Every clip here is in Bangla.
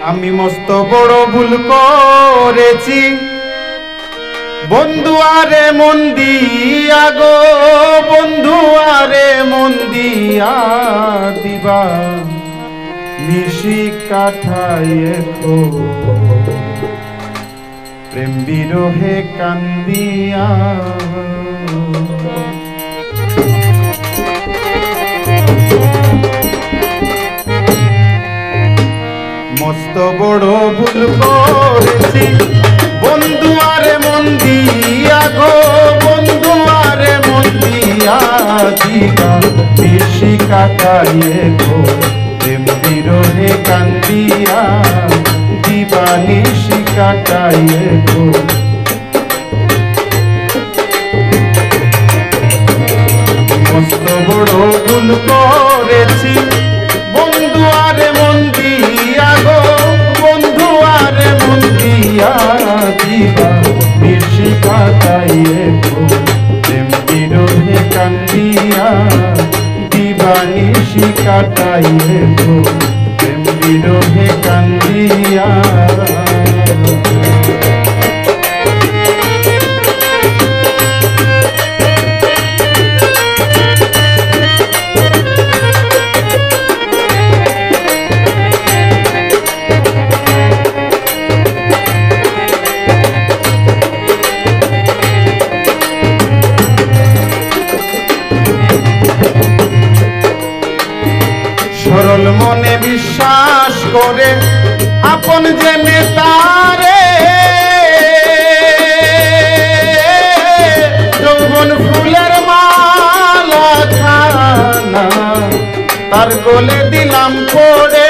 আমি মস্ত বড় ভুল করেছি বন্ধু আরে মন দিয়া গো, বন্ধু আরে মন দিয়া দিবা নিশি কাঠায়ে তো প্রেম বিরহে কান্দিয়া। মস্ত বড় ভুল করেছি বন্ধু আরে মন দিয়া গো, বন্ধু আরে মন দিয়া দিবা নিশি কাটাইয়ে গো প্রেম বিরহে কান্দিয়া দিবা নিশি কাটাইয়ে গো। মস্ত বড় ভুল করেছি বন্ধু আরে মন দিয়া গো, বন্ধু আরে মন দিয়া দিবা নিশি কাটাইয়ে গো প্রেম বিরহে কান্দিয়া দিবা নিশি কাটাইয়ে গো প্রেম বিরহে কান্দিয়া। সরল মনে বিশ্বাস করে আপন জেনে তারে যৌবন ফুলের মালা খানা তার গলে দিলাম পড়ে।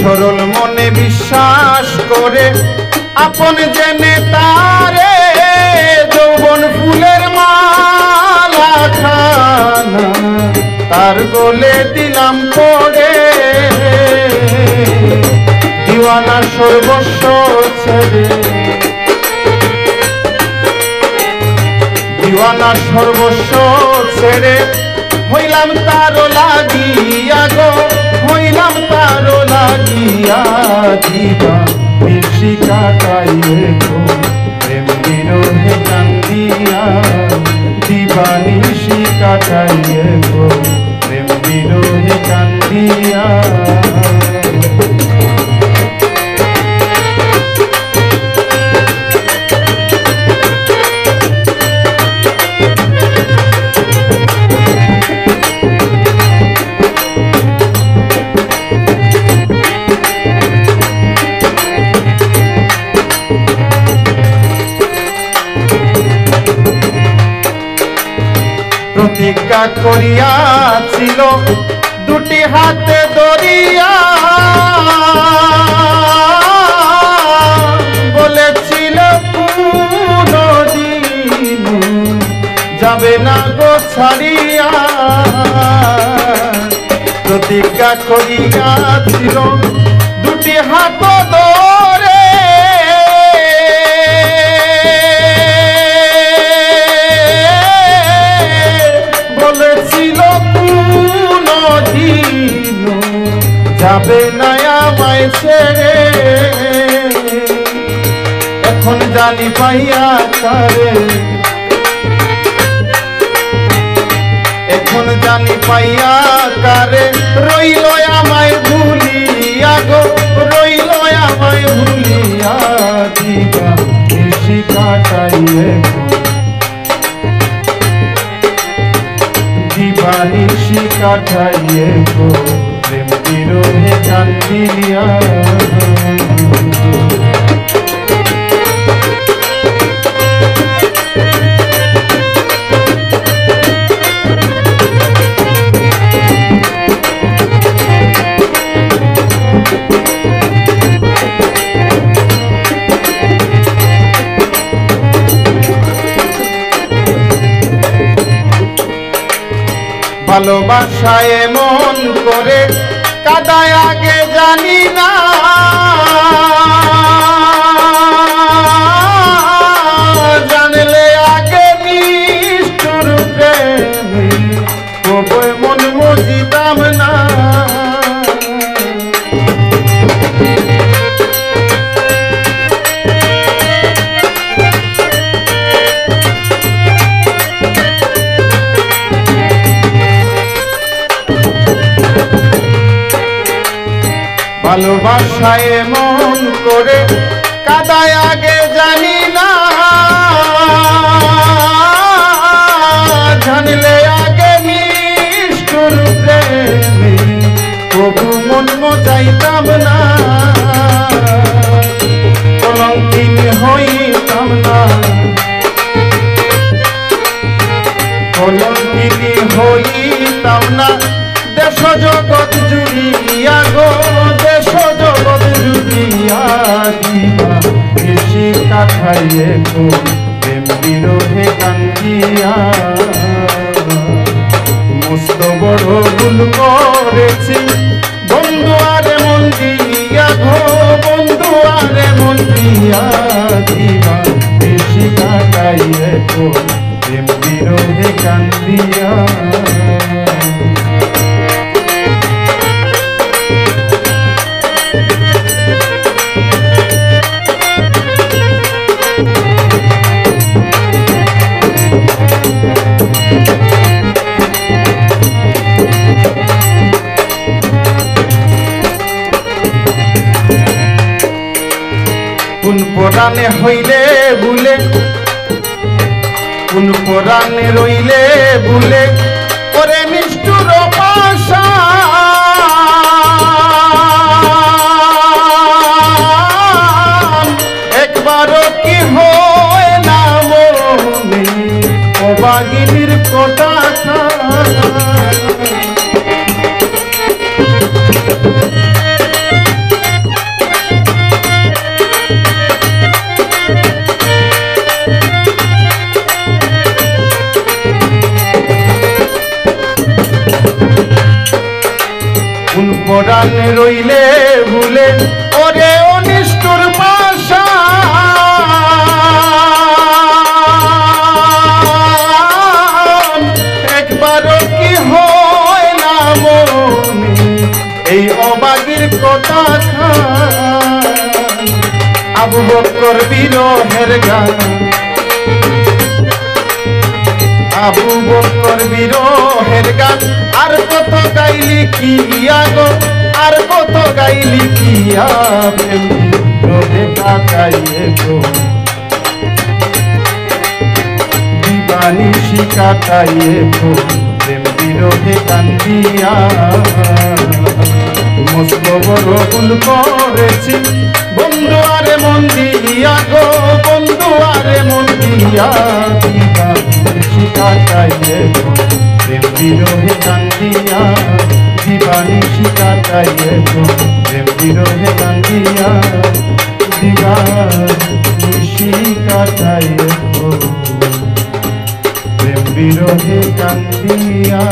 সরল মনে বিশ্বাস করে আপন জেনে তারে যৌবন ফুলের মালা খানা তার গলে দিলাম পড়ে। দিওয়ানা সর্বস্ব ছেড়ে, দিওয়ানা সর্বস্ব ছেড়ে হইলাম তারো লাগিয়া গো, হইলাম তারো লাগিয়া দিবা নিশি কাটাইয়ে গো প্রেম বিরহে কান্দিয়া দিবা নিশি কাটাইয়ে গো প্রেম বিরহে কান্দিয়া। প্রতিজ্ঞা করিয়াছিল দুটি হাতে ধরিয়া, বলেছিল কোনদিন যাবে না গো ছাড়িয়া। প্রতিজ্ঞা করিয়াছিল দুটি হাত ধরে যাবে না আমায় ছেড়ে। এখন জানি পাইয়া কারে, এখন জানি পাইয়া কারে রইল আমায় ভুলিয়া গো, রইল আমায় ভুলিয়া দিবা নিশি কাটাইয়ে গো দিবা নিশি কাটাইয়ে গো প্রেম বিরহে কান্দিয়া। ভালোবাসায় মন করে কাদায় আগে জানি না, জানলে আগে নিষ্ঠুর প্রেমে কবই মন মজিতাম না। ভালোবাসায় মন করে কাদায় আগে জানি না, জানলে আগে নিষ্ঠুর প্রেমে তবু মন মজাইতাম না। কলঙ্কিনী হইতাম না, কলঙ্কিনী হইতাম না। দেশ জগৎ জুড়িয়া গো, দেশ জগৎ জুড়িয়া দিবা বেশি কাঠাইয়ে গো প্রেম বিরহে কান্দিয়া। মস্ত বড় ভুল করেছি বন্ধু আরে মন দিয়া গো, বন্ধু আরে মন দিয়া দিবা বেশি কাটাইয়ে গো প্রেম বিরহে কান্দিয়া। কোন পরাণে হইলে ভুলে, কোন পরাণে রইলে ভুলে ওরে নিষ্ঠুর পাষাণ। একবারও কি হয় না মনে অবাগিনীর কথা। পরাণে রইলে ভুলে ওরে অনিষ্ঠুর পাষাণ। একবারও কি হয় না মনে এই অবাগীর কথা। আবু বকর বিরহের গান, আবু বকর বিরহের গান আর কত গাইলি কিয়া গো, আর কত গাইলি কিয়া প্রেম বিরহে কাটাইয়ে গো দিবানিশি কাটাইয়ে গো প্রেম বিরহে কান্দিয়া। মস্ত বড় ভুল করেছি বন্ধু আরে মন দিয়া গো, বন্ধু আরে মন দিয়া দিবানিশি কাটাইয়ে গো প্রেম বিরহে কান্দিয়া। দিবানিশি কাটাইয়ে গো প্রেম বিরহে কান্দিয়া। দিবানিশি কাটাইয়ে গো প্রেম বিরহে কান্দিয়া।